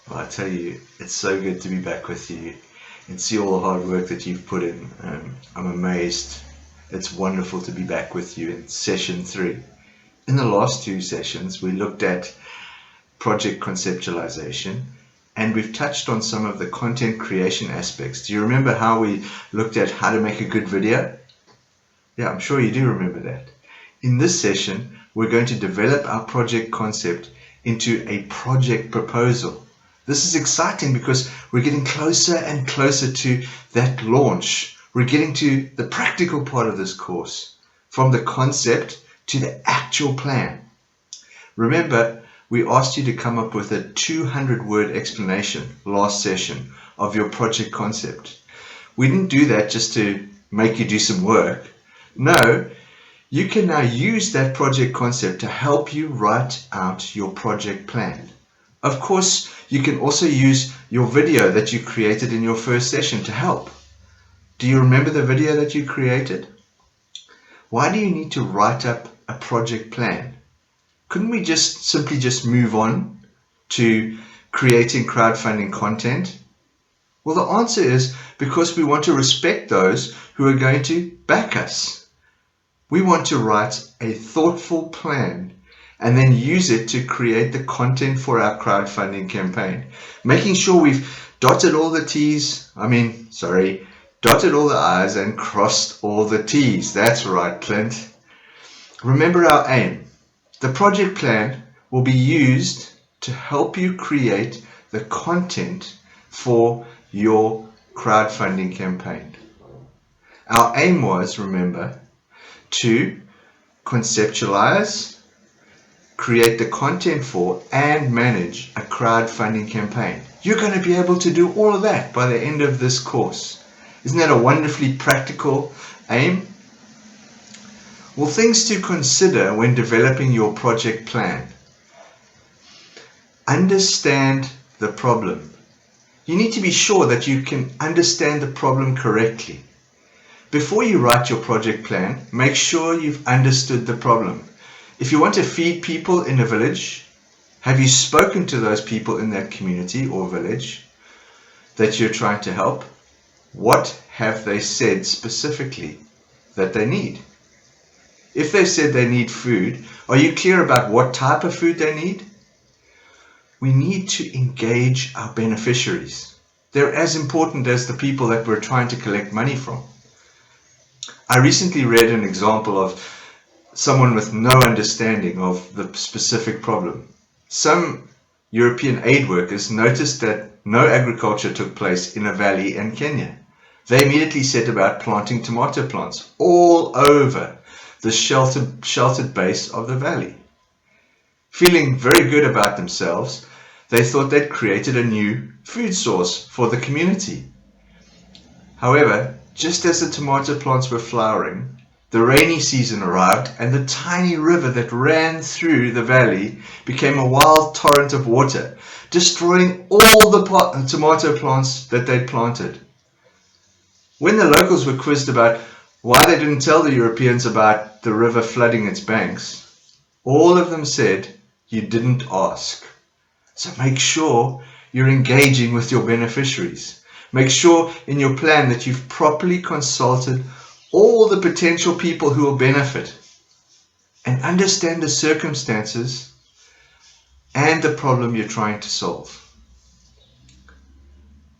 Well, I tell you, it's so good to be back with you and see all the hard work that you've put in. I'm amazed. It's wonderful to be back with you in session 3. In the last 2 sessions, we looked at project conceptualization and we've touched on some of the content creation aspects. Do you remember how we looked at how to make a good video? Yeah, I'm sure you do remember that. In this session, we're going to develop our project concept into a project proposal. This is exciting because we're getting closer and closer to that launch. We're getting to the practical part of this course, from the concept to the actual plan. Remember, we asked you to come up with a 200-word explanation last session of your project concept. We didn't do that just to make you do some work. No, you can now use that project concept to help you write out your project plan. Of course, you can also use your video that you created in your first session to help. Do you remember the video that you created? Why do you need to write up a project plan? Couldn't we simply move on to creating crowdfunding content? Well, the answer is because we want to respect those who are going to back us. We want to write a thoughtful plan and then use it to create the content for our crowdfunding campaign. Making sure we've dotted all the I's and crossed all the T's. That's right, Clint. Remember our aim. The project plan will be used to help you create the content for your crowdfunding campaign. Our aim was, remember, to conceptualize, create the content for, and manage a crowdfunding campaign. You're going to be able to do all of that by the end of this course. Isn't that a wonderfully practical aim? Well, things to consider when developing your project plan. Understand the problem. You need to be sure that you can understand the problem correctly. Before you write your project plan, make sure you've understood the problem. If you want to feed people in a village, have you spoken to those people in that community or village that you're trying to help? What have they said specifically that they need? If they've said they need food, are you clear about what type of food they need? We need to engage our beneficiaries. They're as important as the people that we're trying to collect money from. I recently read an example of someone with no understanding of the specific problem. Some European aid workers noticed that no agriculture took place in a valley in Kenya. They immediately set about planting tomato plants all over the sheltered base of the valley. Feeling very good about themselves, they thought they'd created a new food source for the community. However, just as the tomato plants were flowering, the rainy season arrived and the tiny river that ran through the valley became a wild torrent of water, destroying all the tomato plants that they'd planted. When the locals were quizzed about why they didn't tell the Europeans about the river flooding its banks, all of them said, "You didn't ask." So make sure you're engaging with your beneficiaries. Make sure in your plan that you've properly consulted all the potential people who will benefit and understand the circumstances and the problem you're trying to solve.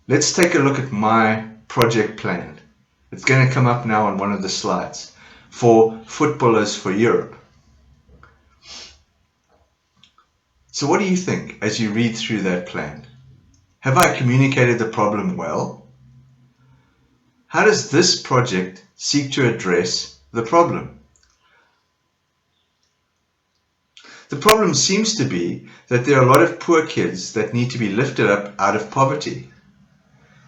Let's take a look at my project plan. It's going to come up now on one of the slides for Footballers for Europe. So what do you think as you read through that plan? Have I communicated the problem well? How does this project seek to address the problem? The problem seems to be that there are a lot of poor kids that need to be lifted up out of poverty.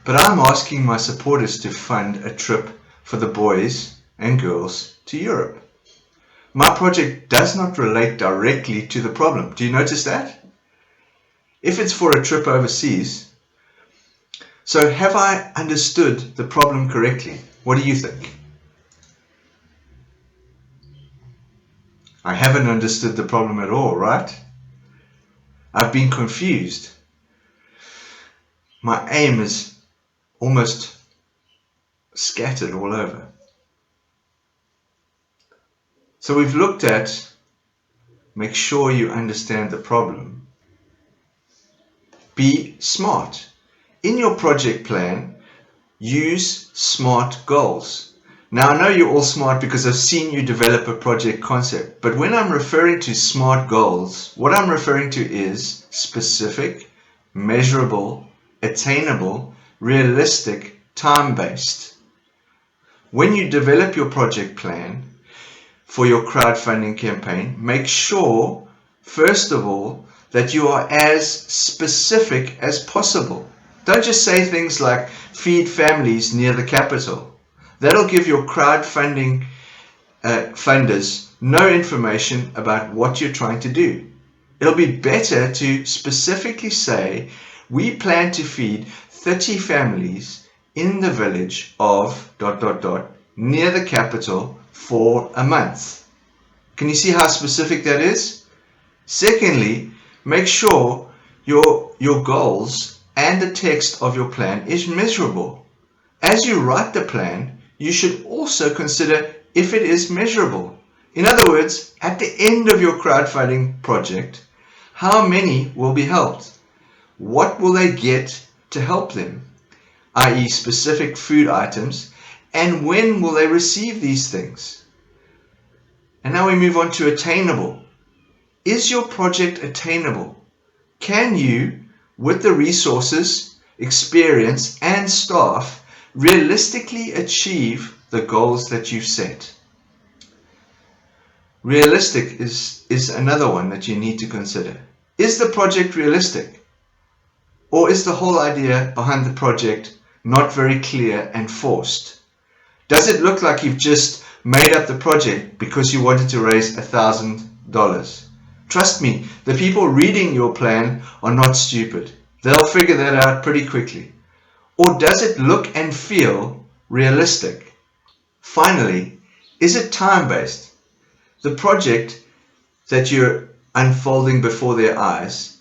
But I'm asking my supporters to fund a trip for the boys and girls to Europe. My project does not relate directly to the problem. Do you notice that? If it's for a trip overseas, so have I understood the problem correctly? What do you think? I haven't understood the problem at all, right? I've been confused. my aim is almost scattered all over. So we've looked at make sure you understand the problem. Be smart. In your project plan, use SMART goals. Now I know you're all smart because I've seen you develop a project concept, but when I'm referring to SMART goals, what I'm referring to is specific, measurable, attainable, realistic, time-based. When you develop your project plan for your crowdfunding campaign, make sure, first of all, that you are as specific as possible. Don't just say things like feed families near the capital. That'll give your crowdfunding funders no information about what you're trying to do. It'll be better to specifically say, we plan to feed 30 families in the village of ... near the capital for a month. Can you see how specific that is? Secondly, make sure your goals and the text of your plan is measurable. As you write the plan, you should also consider if it is measurable. In other words, at the end of your crowdfunding project, how many will be helped? What will they get to help them? i.e. specific food items, and when will they receive these things? And now we move on to attainable. Is your project attainable? Can you, with the resources, experience, and staff, realistically achieve the goals that you've set? Realistic is another one that you need to consider. Is the project realistic? Or is the whole idea behind the project not very clear and forced? Does it look like you've just made up the project because you wanted to raise $1,000? Trust me, the people reading your plan are not stupid. They'll figure that out pretty quickly. Or does it look and feel realistic? Finally, is it time-based? The project that you're unfolding before their eyes,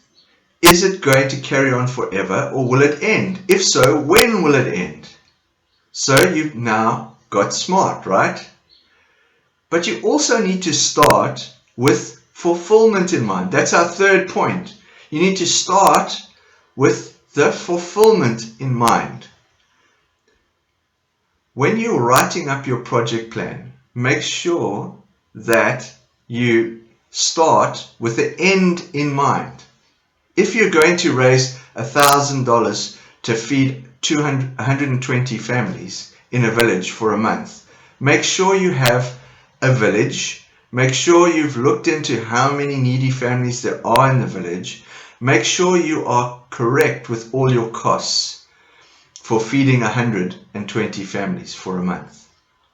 is it going to carry on forever or will it end? If so, when will it end? So you've now got SMART, right? But you also need to start with fulfillment in mind. That's our third point. You need to start with the fulfillment in mind. When you're writing up your project plan, make sure that you start with the end in mind. If you're going to raise $1,000 to feed 120 families in a village for a month, make sure you have a village. Make sure you've looked into how many needy families there are in the village. Make sure you are correct with all your costs for feeding 120 families for a month.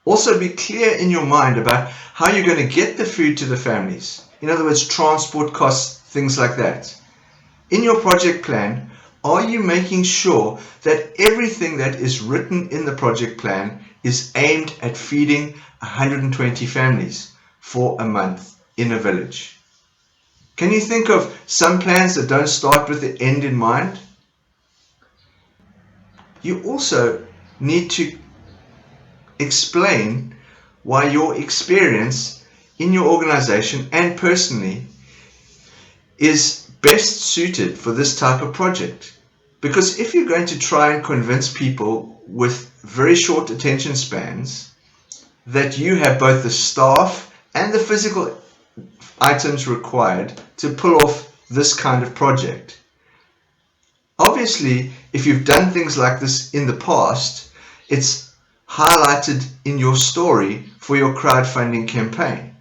Also be clear in your mind about how you're going to get the food to the families. In other words, transport costs, things like that. In your project plan, are you making sure that everything that is written in the project plan is aimed at feeding 120 families for a month in a village? Can you think of some plans that don't start with the end in mind? You also need to explain why your experience in your organization and personally is best suited for this type of project. Because if you're going to try and convince people with very short attention spans that you have both the staff and the physical items required to pull off this kind of project, obviously if you've done things like this in the past, it's highlighted in your story for your crowdfunding campaign.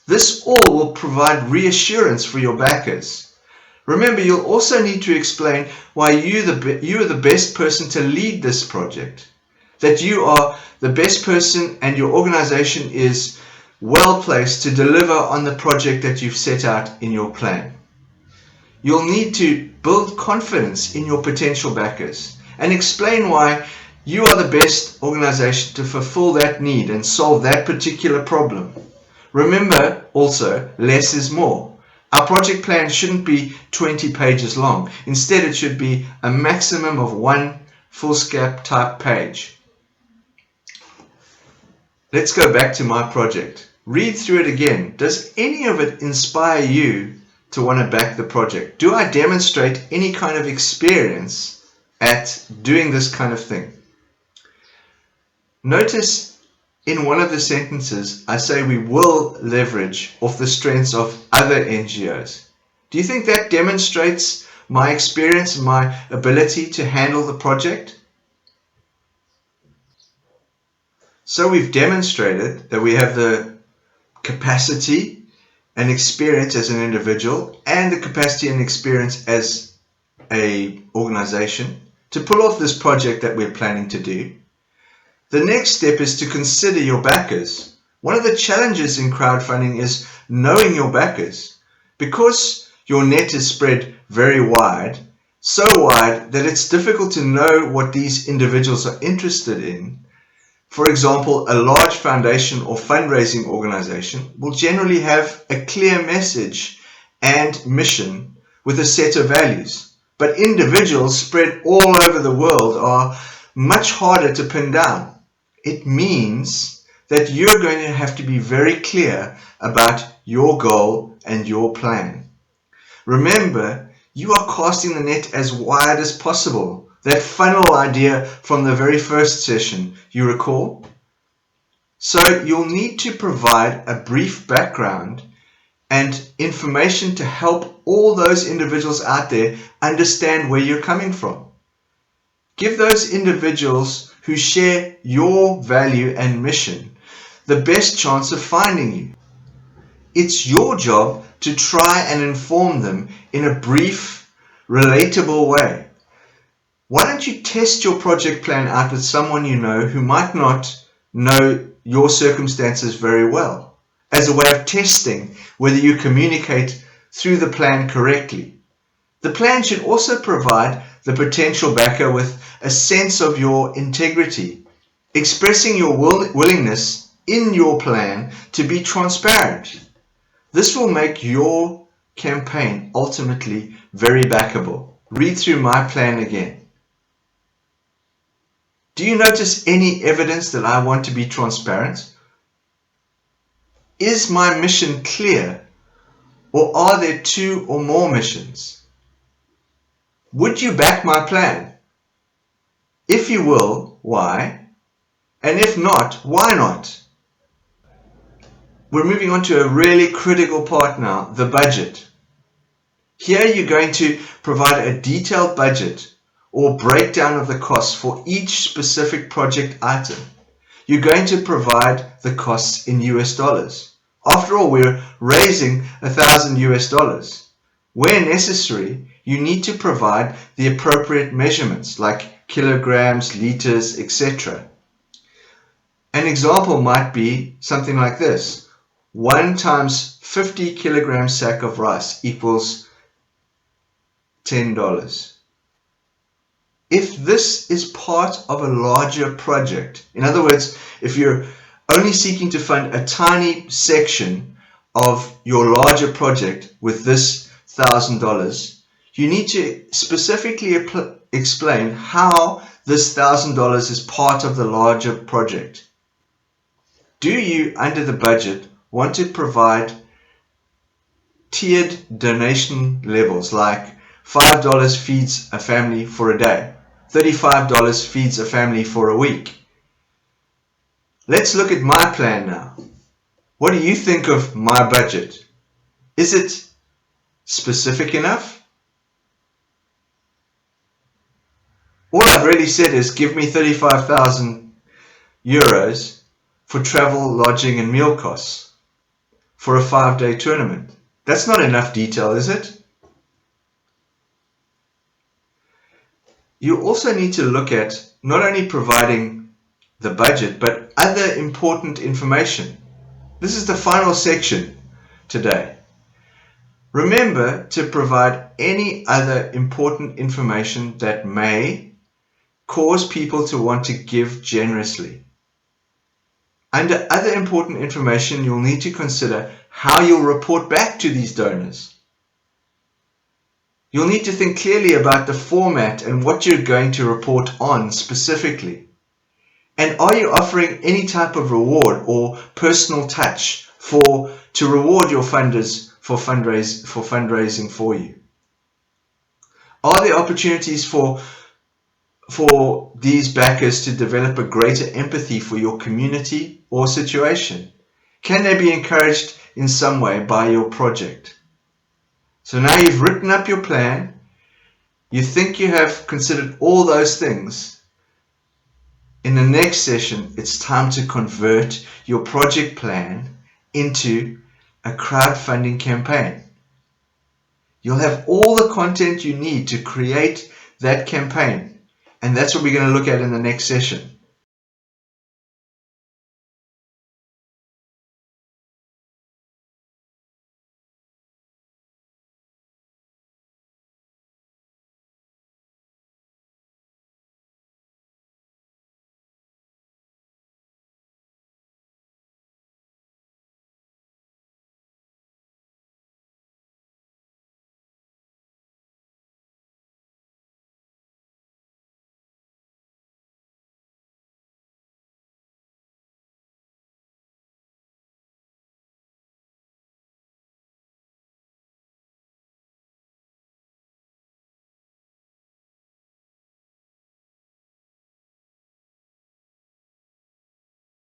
This all will provide reassurance for your backers. Remember, you'll also need to explain why you are the best person to lead this project, that you are the best person and your organization is well placed to deliver on the project that you've set out in your plan. You'll need to build confidence in your potential backers and explain why you are the best organization to fulfill that need and solve that particular problem. Remember also, less is more. Our project plan shouldn't be 20 pages long. Instead, it should be a maximum of one foolscap type page. Let's go back to my project. Read through it again. Does any of it inspire you to want to back the project? Do I demonstrate any kind of experience at doing this kind of thing? Notice in one of the sentences, I say we will leverage off the strengths of other NGOs. Do you think that demonstrates my experience and my ability to handle the project? So we've demonstrated that we have the capacity and experience as an individual and the capacity and experience as an organization to pull off this project that we're planning to do. The next step is to consider your backers. One of the challenges in crowdfunding is knowing your backers. Because your net is spread very wide, so wide that it's difficult to know what these individuals are interested in. For example, a large foundation or fundraising organization will generally have a clear message and mission with a set of values. But individuals spread all over the world are much harder to pin down. It means that you're going to have to be very clear about your goal and your plan. Remember, you are casting the net as wide as possible. That funnel idea from the very first session, you recall? So you'll need to provide a brief background and information to help all those individuals out there understand where you're coming from. Give those individuals who share your value and mission the best chance of finding you. It's your job to try and inform them in a brief, relatable way. Why don't you test your project plan out with someone you know who might not know your circumstances very well, as a way of testing whether you communicate through the plan correctly. The plan should also provide the potential backer with a sense of your integrity, expressing your willingness in your plan to be transparent. This will make your campaign ultimately very backable. Read through my plan again. Do you notice any evidence that I want to be transparent? Is my mission clear, or are there two or more missions? Would you back my plan? If you will, why? And if not, why not? We're moving on to a really critical part now, the budget. Here you're going to provide a detailed budget or breakdown of the costs for each specific project item. You're going to provide the costs in US dollars. After all, we're raising $1,000. Where necessary, you need to provide the appropriate measurements like kilograms, liters, etc. An example might be something like this. 1 times 50 kilogram sack of rice equals $10. If this is part of a larger project, in other words, if you're only seeking to fund a tiny section of your larger project with this $1,000, you need to specifically explain how this $1,000 is part of the larger project. Do you, under the budget, want to provide tiered donation levels like $5 feeds a family for a day, $35 feeds a family for a week? Let's look at my plan now. What do you think of my budget? Is it specific enough? All I've really said is give me 35,000 euros for travel, lodging and meal costs for a 5-day tournament. That's not enough detail, is it? You also need to look at not only providing the budget, but other important information. This is the final section today. Remember to provide any other important information that may cause people to want to give generously. Under other important information, you'll need to consider how you'll report back to these donors. You'll need to think clearly about the format and what you're going to report on specifically. And are you offering any type of reward or personal touch to reward your funders for fundraising for you? Are there opportunities for these backers to develop a greater empathy for your community or situation? Can they be encouraged in some way by your project? So now you've written up your plan. You think you have considered all those things. In the next session, it's time to convert your project plan into a crowdfunding campaign. You'll have all the content you need to create that campaign. And that's what we're going to look at in the next session.